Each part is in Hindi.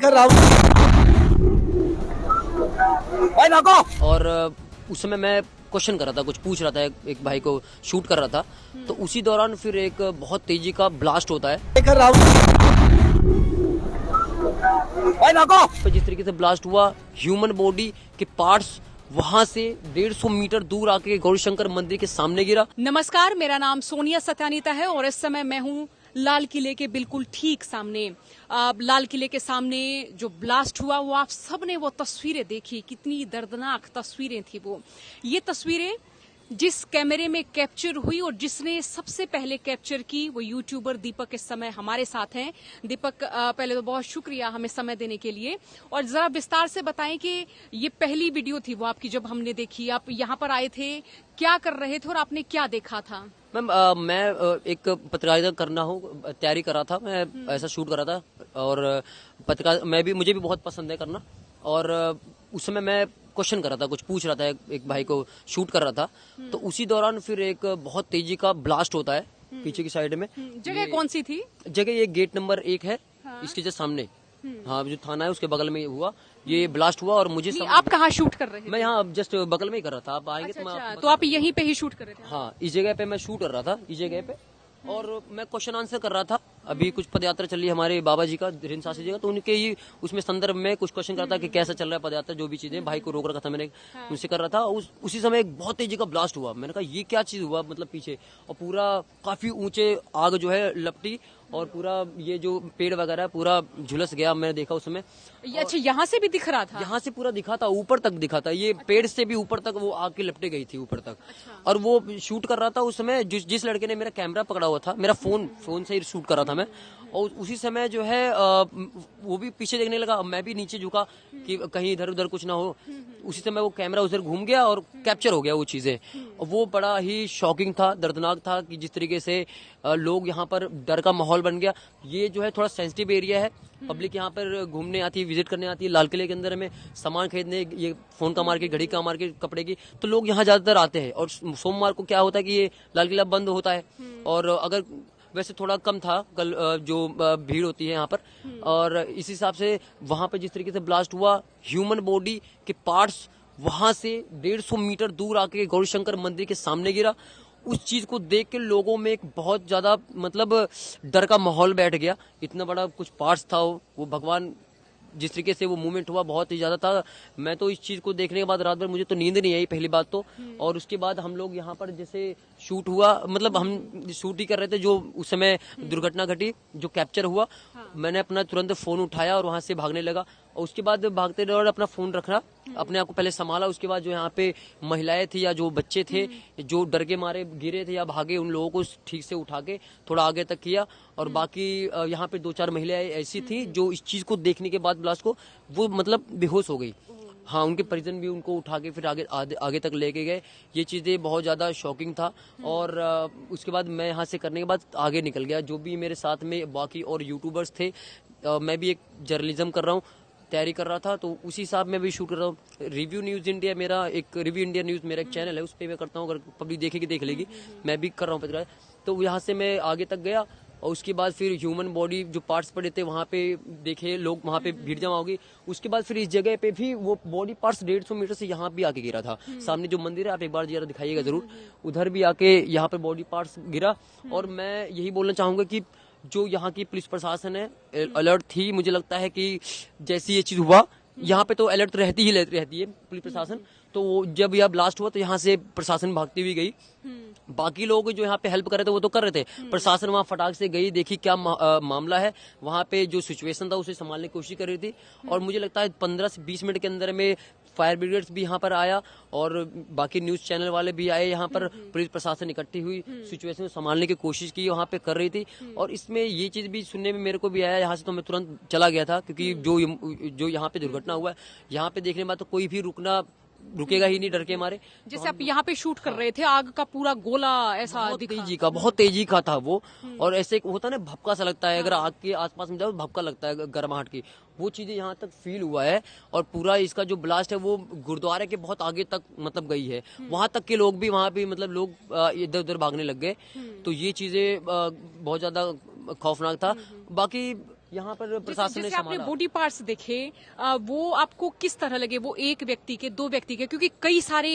कर रहा हूँ भाई नाको। और उस समय मैं क्वेश्चन कर रहा था, कुछ पूछ रहा था, एक भाई को शूट कर रहा था। तो उसी दौरान फिर एक बहुत तेजी का ब्लास्ट होता है। कर रहा हूँ भाई नाको। तो जिस तरीके से ब्लास्ट हुआ, ह्यूमन बॉडी के पार्ट्स वहां से 150 मीटर दूर आके गौरीशंकर मंदिर के सामने गिरा। नमस्कार, मेरा नाम सोनिया सत्यानीता है और इस समय मैं हूँ लाल किले के बिल्कुल ठीक सामने। लाल किले के सामने जो ब्लास्ट हुआ वो आप सब ने वो तस्वीरें देखी, कितनी दर्दनाक तस्वीरें थी वो। ये तस्वीरें जिस कैमरे में कैप्चर हुई और जिसने सबसे पहले कैप्चर की वो यूट्यूबर दीपक इस समय हमारे साथ हैं। दीपक, पहले तो बहुत शुक्रिया हमें समय देने के लिए, और जरा विस्तार से बताएं कि ये पहली वीडियो थी वो आपकी जब हमने देखी, आप यहाँ पर आए थे, क्या कर रहे थे और आपने क्या देखा था? मैम, मैं एक पत्रकारिता करना हूँ, तैयारी कर रहा था, मैं ऐसा शूट कर रहा था। और पत्रकार मुझे भी बहुत पसंद है करना। और उस समय मैं क्वेश्चन कर रहा था, कुछ पूछ रहा था, एक भाई को शूट कर रहा था। तो उसी दौरान फिर एक बहुत तेजी का ब्लास्ट होता है पीछे की साइड में। जगह कौन सी थी? जगह ये गेट नंबर 1 है, इसके जस्ट सामने। हाँ, जो थाना है उसके बगल में हुआ ये ब्लास्ट हुआ। और मुझे आप कहाँ शूट कर रहे थे? मैं यहाँ जस्ट बगल में ही कर रहा था। आप आएंगे तो मैं अच्छा, तो आप यहीं पे ही शूट कर रहे थे? हाँ, इस जगह पे मैं शूट कर रहा था, इस जगह पे। और मैं क्वेश्चन आंसर कर रहा था। अभी कुछ पदयात्रा चल रही है हमारे बाबा जी का, धीरेन्द्र शास्त्री जी का, तो उनके ही उसमें संदर्भ में कुछ क्वेश्चन करता कि कैसा चल रहा है पदयात्रा, जो भी चीजें। भाई को रोक रखा था मैंने, उनसे कर रहा था। उसी समय एक बहुत तेजी का ब्लास्ट हुआ। मैंने कहा ये क्या चीज हुआ, मतलब पीछे, और पूरा काफी ऊंचे आग जो है लपटी, और पूरा ये जो पेड़ वगैरह पूरा झुलस गया। मैंने देखा उस समय। अच्छा, यहाँ से भी दिख रहा था? यहाँ से पूरा दिखा था, ऊपर तक दिखा था। ये पेड़ से भी ऊपर तक वो आग की लपटे गई थी ऊपर तक। और वो शूट कर रहा था उस समय जिस लड़के ने मेरा कैमरा पकड़ा हुआ था, मेरा फोन से ही शूट कर रहा था मैं। और उसी समय जो है वो भी पीछे देखने लगा, मैं भी नीचे झुका कि कहीं इधर उधर कुछ ना हो। उसी समय वो कैमरा उधर घूम गया और कैप्चर हो गया वो चीजें। वो बड़ा ही शॉकिंग था, दर्दनाक था कि जिस तरीके से लोग यहाँ पर डर का माहौल बन गया। ये जो है थोड़ा सेंसिटिव एरिया है, पब्लिक यहाँ पर घूमने आती है, विजिट करने आती है। लाल किले के अंदर में सामान खरीदने, ये फोन का मार्केट, घड़ी का मार्केट, कपड़े की, तो लोग यहाँ ज्यादातर आते हैं। और सोमवार को क्या होता है कि ये लाल किला बंद होता है। और अगर वैसे थोड़ा कम था कल जो भीड़ होती है यहाँ पर। और इस हिसाब से वहां पे जिस तरीके से ब्लास्ट हुआ, ह्यूमन बॉडी के पार्ट्स वहां से 150 मीटर दूर आके गौरीशंकर मंदिर के सामने गिरा। उस चीज को देख के लोगों में एक बहुत ज्यादा मतलब डर का माहौल बैठ गया। इतना बड़ा कुछ पार्ट्स था वो भगवान, जिस तरीके से वो मूवमेंट हुआ बहुत ही ज्यादा था। मैं तो इस चीज को देखने के बाद रात भर मुझे तो नींद नहीं आई, पहली बात तो। और उसके बाद हम लोग यहाँ पर जैसे शूट हुआ, मतलब हम शूट ही कर रहे थे, जो उस समय दुर्घटना घटी, जो कैप्चर हुआ। मैंने अपना तुरंत फोन उठाया और वहां से भागने लगा। और उसके बाद भागते दौरान अपना फोन रखा, अपने आप को पहले संभाला। उसके बाद जो यहाँ पे महिलाएं थी या जो बच्चे थे जो डर के मारे गिरे थे या भागे, उन लोगों को ठीक से उठा के थोड़ा आगे तक किया। और बाकी यहाँ पे 2-4 महिलाएं ऐसी थी जो इस चीज को देखने के बाद ब्लास्ट को वो मतलब बेहोश हो गई। हाँ, उनके परिजन भी उनको उठा के फिर आगे तक लेके गए। ये चीजें बहुत ज्यादा शॉकिंग था। और उसके बाद मैं यहाँ से करने के बाद आगे निकल गया। जो भी मेरे साथ में बाकी और यूट्यूबर्स थे, मैं भी एक जर्नलिज्म कर रहा हूँ, तैयारी कर रहा था, तो उसी हिसाब में भी शूट कर रहा हूँ। रिव्यू न्यूज इंडिया मेरा एक रिव्यू इंडिया न्यूज मेरा एक चैनल है, उस पर मैं करता हूँ। अगर पब्लिक देखेगी देख लेगी, मैं भी कर रहा हूँ पत्रकार। तो यहाँ से मैं आगे तक गया और उसके बाद फिर ह्यूमन बॉडी जो पार्ट्स पड़े थे वहाँ पे देखे लोग, वहाँ पे भीड़ जमा होगी। उसके बाद फिर इस जगह पे भी वो बॉडी पार्ट्स 150 मीटर से यहाँ भी आके गिरा था। सामने जो मंदिर है, आप एक बार जरा दिखाइएगा जरूर, उधर भी आके यहाँ पे बॉडी पार्ट्स गिरा। और मैं यही बोलना चाहूंगा कि जो यहाँ की पुलिस प्रशासन है अलर्ट थी। मुझे लगता है कि जैसे ये चीज हुआ, यहाँ पे तो अलर्ट रहती है पुलिस प्रशासन। तो जब यह ब्लास्ट हुआ तो यहाँ से प्रशासन भागती हुई गई। बाकी लोग जो यहाँ पे हेल्प कर रहे थे वो तो कर रहे थे, प्रशासन वहाँ फटाक से गई, देखी क्या मामला है, वहाँ पे जो सिचुएशन था उसे संभालने की कोशिश कर रही थी। और मुझे लगता है 15 से 20 मिनट के अंदर में फायर ब्रिगेड्स भी यहाँ पर आया और बाकी न्यूज चैनल वाले भी आए। यहाँ पर पुलिस प्रशासन इकट्ठी हुई, सिचुएशन को संभालने की कोशिश की, वहाँ पे कर रही थी। और इसमें ये चीज भी सुनने में मेरे को भी आया, यहाँ से तो मैं तुरंत चला गया था, क्योंकि जो यहाँ पे दुर्घटना हुआ है, यहाँ पे देखने के बाद तो कोई भी रुकेगा ही नहीं डर के मारे। जैसे आप यहाँ पे शूट कर रहे थे, आग का पूरा गोला ऐसा बहुत तेजी का था वो। और ऐसे एक होता है ना, भपका सा लगता है, अगर आग के आसपास में जाओ भपका लगता है गर्माहट की, वो चीजें यहाँ तक फील हुआ है। और पूरा इसका जो ब्लास्ट है वो गुरुद्वारे के बहुत आगे तक मतलब गई है, वहां तक के लोग भी वहां भी मतलब लोग इधर उधर भागने लग गए। तो ये चीजें बहुत ज्यादा खौफनाक था। बाकी यहाँ पर प्रशासन ने जैसे आपने संभाला। बॉडी पार्ट्स देखे, वो आपको किस तरह लगे? वो एक व्यक्ति के, दो व्यक्ति के, क्योंकि कई सारे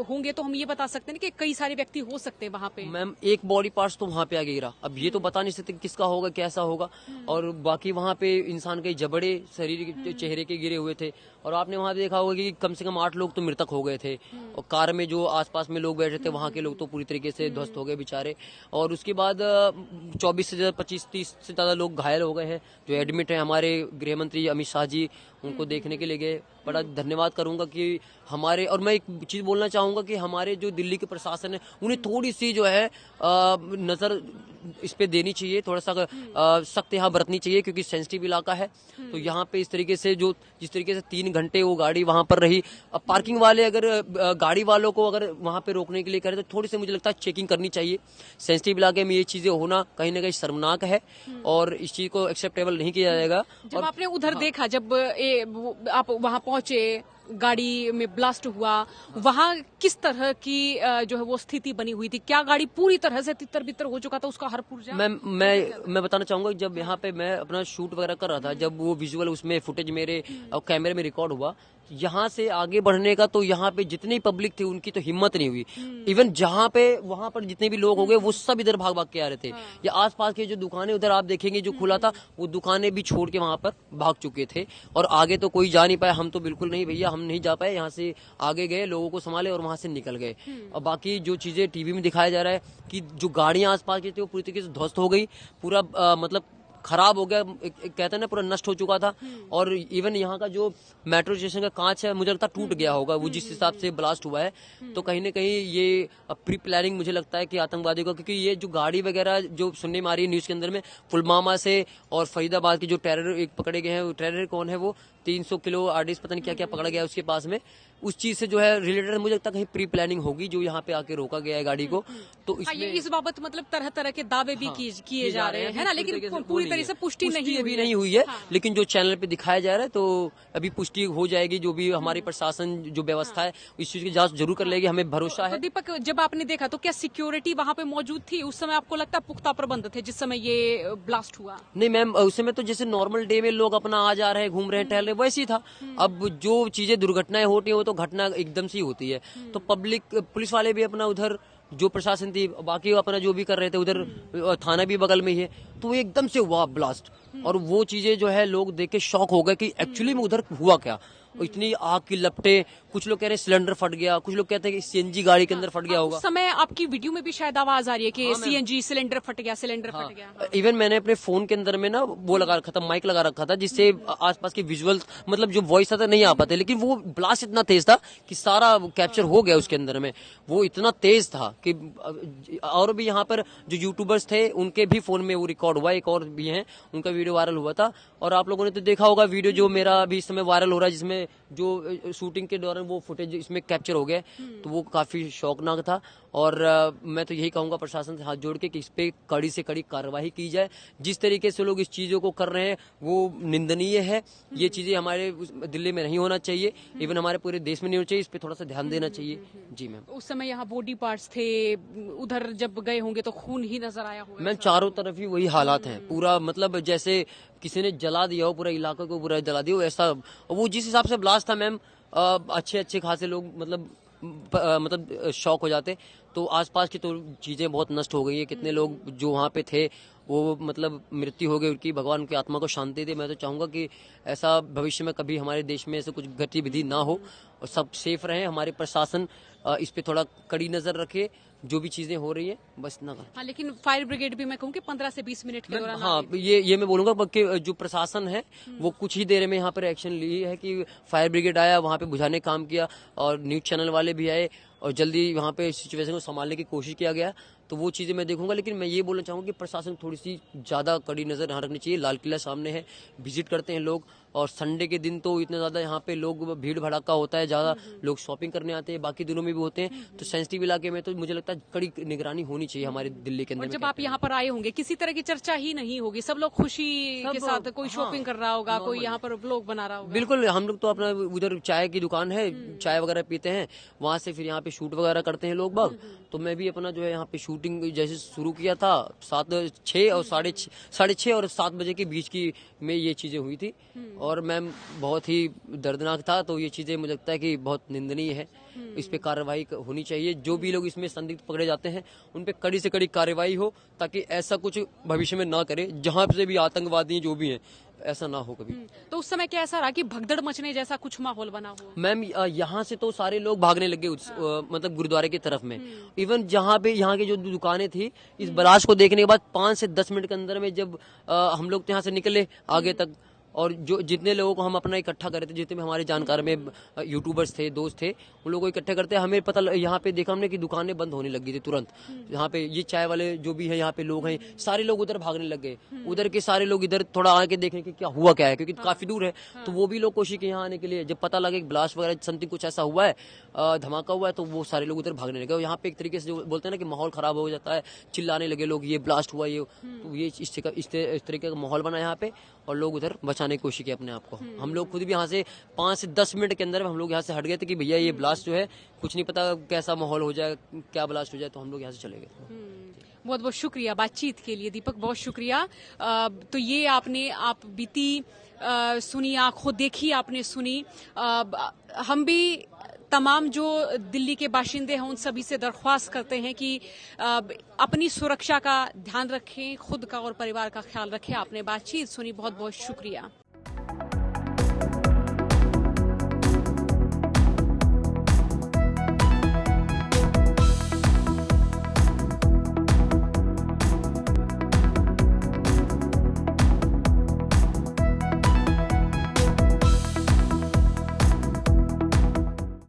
होंगे, तो हम ये बता सकते हैं कि कई सारे व्यक्ति हो सकते हैं वहाँ पे। मैम एक बॉडी पार्ट्स तो वहाँ पे आगे गिरा, अब ये तो बता नहीं सकते किसका होगा कैसा होगा, और बाकी वहाँ पे इंसान के जबड़े शरीर के चेहरे के गिरे हुए थे। और आपने वहाँ देखा होगा कि कम से कम 8 लोग तो मृतक हो गए थे, और कार में जो आसपास में लोग बैठे थे वहाँ के लोग तो पूरी तरीके से ध्वस्त हो गए बेचारे। और उसके बाद 24 से ज्यादा 25-30 से ज्यादा लोग घायल हो गए हैं जो एडमिट है। हमारे गृह मंत्री अमित शाह जी उनको देखने के लिए गए। बड़ा धन्यवाद करूंगा कि हमारे, और मैं एक चीज बोलना चाहूंगा कि हमारे जो दिल्ली के प्रशासन है उन्हें थोड़ी सी जो है नजर इस पे देनी चाहिए, थोड़ा सा सख्त यहाँ बरतनी चाहिए, क्योंकि सेंसिटिव इलाका है। तो यहाँ पे इस तरीके से जिस तरीके से 3 घंटे वो गाड़ी वहां पर रही, अब पार्किंग वाले अगर गाड़ी वालों को अगर वहां पे रोकने के लिए करें तो थोड़ी सी मुझे लगता है चेकिंग करनी चाहिए। सेंसिटिव इलाके में ये चीजें होना कहीं ना कहीं शर्मनाक है और इस चीज को एक्सेप्टेबल नहीं किया जाएगा। जब आपने उधर देखा, जब आप वहां पहुंचे, गाड़ी में ब्लास्ट हुआ, वहां किस तरह की जो है वो स्थिति बनी हुई थी? क्या गाड़ी पूरी तरह से तितर बितर हो चुका था, उसका हर पुर्जा? मैं बताना चाहूंगा, जब यहाँ पे मैं अपना शूट वगैरह कर रहा था, जब वो विजुअल उसमें फुटेज मेरे कैमरे में रिकॉर्ड हुआ, यहाँ से आगे बढ़ने का तो यहाँ पे जितनी पब्लिक थी उनकी तो हिम्मत नहीं हुई। इवन जहाँ पे वहां पर जितने भी लोग हो गए वो सब इधर भाग भाग के आ रहे थे। या आसपास के जो दुकानें उधर आप देखेंगे जो खुला था, वो दुकानें भी छोड़ के वहां पर भाग चुके थे, और आगे तो कोई जा नहीं पाया। हम तो बिल्कुल नहीं भैया, हम नहीं जा पाए, यहाँ से आगे गए, लोगों को संभाले और वहां से निकल गए। और बाकी जो चीजें टीवी में दिखाया जा रहा है कि जो गाड़ियां आसपास की थी वो पूरी तरीके से ध्वस्त हो गई, पूरा मतलब खराब हो गया, कहते हैं ना पूरा नष्ट हो चुका था। और इवन यहाँ का जो मेट्रो स्टेशन का कांच है मुझे लगता है टूट गया होगा, वो जिस हिसाब से ब्लास्ट हुआ है। तो कहीं ना कहीं ये प्री प्लानिंग मुझे लगता है कि आतंकवादियों का, क्योंकि ये जो गाड़ी वगैरह जो सुनने में आ रही है न्यूज के अंदर में, पुलवामा से और फरीदाबाद के जो टेरर एक पकड़े गए हैं, टेरर कौन है वो 300 किलो आरडीएक्स पता नहीं क्या क्या पकड़ा गया उसके पास में, उस चीज से जो है रिलेटेड मुझे लगता है कहीं प्री प्लानिंग होगी जो यहाँ पे आके रोका गया है गाड़ी को। तो ये इस बाबत मतलब तरह तरह के दावे भी किए जा रहे हैं ना, लेकिन पूरी तरह से पुष्टि नहीं हुई है। लेकिन जो चैनल पे दिखाया जा रहा है तो अभी पुष्टि हो जाएगी। जो भी हमारी प्रशासन जो व्यवस्था है इस चीज की जांच जरूर कर लेगी, हमें भरोसा है। तो दीपक, जब आपने देखा तो क्या सिक्योरिटी वहाँ पे मौजूद थी उस समय? आपको लगता है पुख्ता प्रबंध थे जिस समय ये ब्लास्ट हुआ? नहीं मैम, उस समय तो जैसे नॉर्मल डे में लोग अपना आ जा रहे हैं, घूम रहे हैं, टहल रहे, वैसे ही था। अब जो चीजें दुर्घटनाएं होती है वो तो घटना एकदम से होती है। तो पब्लिक पुलिस वाले भी अपना उधर जो प्रशासन थी बाकी अपना जो भी कर रहे थे, उधर थाना भी बगल में ही है, तो एकदम से हुआ ब्लास्ट। और वो चीजें जो है लोग देख के शॉक हो गए कि एक्चुअली में उधर हुआ क्या। इतनी आग की लपटें, कुछ लोग कह रहे हैं सिलेंडर फट गया, कुछ लोग कहते हैं कि सीएनजी गाड़ी के अंदर फट गया होगा। उस समय आपकी वीडियो में भी शायद आवाज आ रही है कि सीएनजी सिलेंडर फट गया, सिलेंडर फट गया। इवन मैंने अपने फोन के अंदर में ना वो लगा रखा था, माइक लगा रखा था, जिससे आसपास के विजुअल मतलब जो वॉइस आता नहीं आ पाते, लेकिन वो ब्लास्ट इतना तेज था कि सारा कैप्चर हो गया उसके अंदर में। वो इतना तेज था कि और भी यहाँ पर जो यूट्यूबर्स थे उनके भी फोन में वो रिकॉर्ड हुआ, एक और भी हैं उनका वीडियो वायरल हुआ था। और आप लोगों ने तो देखा होगा वीडियो जो मेरा अभी इस समय वायरल हो रहा है, जिसमें जो शूटिंग के दौरान वो फुटेज इसमें कैप्चर हो गया। तो वो काफी शौकनाक था। और मैं तो यही कहूंगा प्रशासन से हाथ जोड़ के कि इस पे कड़ी से कड़ी कार्रवाई की जाए। जिस तरीके से लोग इस चीजों को कर रहे हैं वो निंदनीय है। ये चीजें हमारे दिल्ली में नहीं होना चाहिए, इवन हमारे पूरे देश में नहीं होना चाहिए। इस पे थोड़ा सा ध्यान देना चाहिए। जी मैम। उस समय यहाँ बॉडी पार्ट्स थे, उधर जब गए होंगे तो खून ही नजर आया होगा। मैम चारों तरफ ही वही हालात हैं, पूरा मतलब जैसे किसी ने जला दिया हो, पूरा इलाका को पूरा जला दिया हो ऐसा। वो जिस हिसाब से ब्लास्ट था मैम, अच्छे खासे लोग मतलब शॉक हो जाते। तो आसपास की तो चीजें बहुत नष्ट हो गई है। कितने लोग जो वहाँ पे थे वो मतलब मृत्यु हो गई उनकी, भगवान उनकी आत्मा को शांति दे। मैं तो चाहूंगा कि ऐसा भविष्य में कभी हमारे देश में ऐसे कुछ गतिविधि ना हो और सब सेफ रहे। हमारे प्रशासन इस पे थोड़ा कड़ी नजर रखे, जो भी चीजें हो रही है बस ना कर। हाँ, लेकिन फायर ब्रिगेड भी मैं कहूँ कि 15 से 20 मिनट के दौरान। हाँ, ये मैं बोलूंगा कि जो प्रशासन है वो कुछ ही देर में यहाँ पर एक्शन ली है कि फायर ब्रिगेड आया, वहाँ पे बुझाने काम किया, और न्यूज चैनल वाले भी आए और जल्दी वहाँ पे सिचुएशन को संभालने की कोशिश किया गया। तो वो चीजें मैं देखूंगा। लेकिन मैं ये बोलना चाहूंगा कि प्रशासन थोड़ी सी ज्यादा कड़ी नजर यहाँ रखनी चाहिए। लाल किला सामने है, विजिट करते हैं लोग, और संडे के दिन तो इतना ज्यादा यहाँ पे लोग भीड़ भड़ाका होता है, ज्यादा लोग शॉपिंग करने आते हैं, बाकी दिनों में भी होते हैं। तो सेंसिटिव इलाके में तो मुझे लगता है कड़ी निगरानी होनी चाहिए हमारे दिल्ली के और अंदर। जब आप यहाँ पर आए होंगे किसी तरह की चर्चा ही नहीं होगी, सब लोग खुशी के साथ, कोई शॉपिंग कर रहा होगा, कोई यहाँ पर व्लॉग बना रहा होगा। बिल्कुल, हम लोग तो अपना उधर चाय की दुकान है, चाय वगैरह पीते हैं, वहां से फिर यहाँ पे शूट वगैरह करते हैं लोग बाग। तो मैं भी अपना जो है यहाँ पे शूटिंग जैसे शुरू किया था 6 और 6:30 और 7 बजे के बीच की में ये चीजें हुई थी, और मैम बहुत ही दर्दनाक था। तो ये चीजें मुझे लगता है कि बहुत निंदनीय है, इस पे कार्रवाई होनी चाहिए। जो भी लोग इसमें संदिग्ध पकड़े जाते हैं उन पे कड़ी से कड़ी कार्रवाई हो, ताकि ऐसा कुछ भविष्य में ना करे। जहां से भी आतंकवादी जो भी हैं ऐसा ना हो कभी। तो उस समय क्या ऐसा रहा कि भगदड़ मचने जैसा कुछ माहौल बना हो? मैम यहाँ से तो सारे लोग भागने लगे मतलब गुरुद्वारे की तरफ में। इवन जहाँ पे यहाँ की जो दुकानें थी, इस ब्लास्ट को देखने के बाद 5 से 10 मिनट के अंदर में जब हम लोग यहाँ से निकले आगे तक, और जो जितने लोगों को हम अपना इकट्ठा करे थे, जितने भी हमारे जानकार में यूट्यूबर्स थे, दोस्त थे, उन लोगों को इकट्ठे करते हमें पता यहाँ पे देखा हमने कि दुकानें बंद होने लगी थी तुरंत। यहाँ पे ये चाय वाले जो भी है यहाँ पे लोग हैं, सारे लोग उधर भागने लग गए। उधर के सारे लोग इधर थोड़ा आके देखने की क्या हुआ क्या है, क्योंकि काफी दूर है। तो वो भी लोग कोशिश की यहाँ आने के लिए। जब पता लगे ब्लास्ट वगैरह समथिंग कुछ ऐसा हुआ है, धमाका हुआ है, तो वो सारे लोग उधर भागने लगे। यहाँ पे एक तरीके से जो बोलते हैं ना कि माहौल खराब हो जाता है, चिल्लाने लगे लोग, ये ब्लास्ट हुआ, ये तो ये इस तरीके का माहौल बना यहाँ पे, और लोग उधर बचाने की कोशिश की अपने आप को। हम लोग खुद भी यहाँ से 5 से 10 मिनट के अंदर हम लोग यहाँ से हट गए थे कि भैया ये ब्लास्ट जो है, कुछ नहीं पता कैसा माहौल हो जाए, क्या ब्लास्ट हो जाए, तो हम लोग यहाँ से चले गए। बहुत बहुत शुक्रिया बातचीत के लिए दीपक, बहुत शुक्रिया। तो ये आप बीती सुनी, आंखों देखी आपने सुनी। हम भी तमाम जो दिल्ली के बाशिंदे हैं उन सभी से दरख्वास्त करते हैं कि अपनी सुरक्षा का ध्यान रखें, खुद का और परिवार का ख्याल रखें। आपने बातचीत सुनी, बहुत बहुत शुक्रिया।